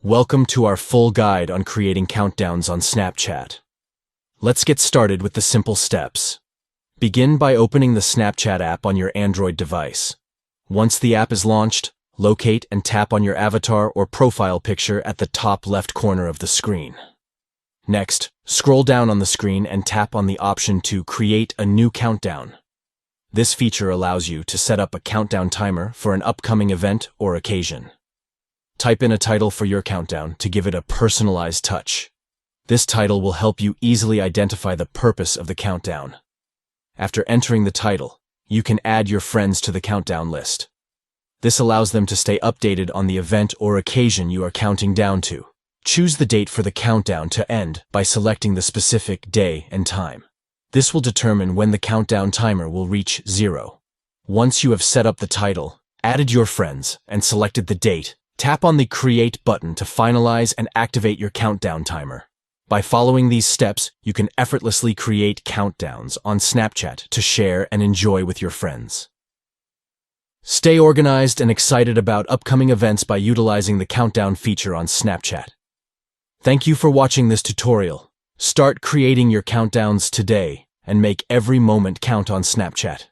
Welcome to our full guide on creating countdowns on Snapchat. Let's get started with the simple steps. Begin by opening the Snapchat app on your Android device. Once the app is launched, locate and tap on your avatar or profile picture at the top left corner of the screen. Next, scroll down on the screen and tap on the option to create a new countdown. This feature allows you to set up a countdown timer for an upcoming event or occasion. Type in a title for your countdown to give it a personalized touch. This title will help you easily identify the purpose of the countdown. After entering the title, you can add your friends to the countdown list. This allows them to stay updated on the event or occasion you are counting down to. Choose the date for the countdown to end by selecting the specific day and time. This will determine when the countdown timer will reach 0. Once you have set up the title, added your friends, and selected the date, tap on the Create button to finalize and activate your countdown timer. By following these steps, you can effortlessly create countdowns on Snapchat to share and enjoy with your friends. Stay organized and excited about upcoming events by utilizing the countdown feature on Snapchat. Thank you for watching this tutorial. Start creating your countdowns today and make every moment count on Snapchat.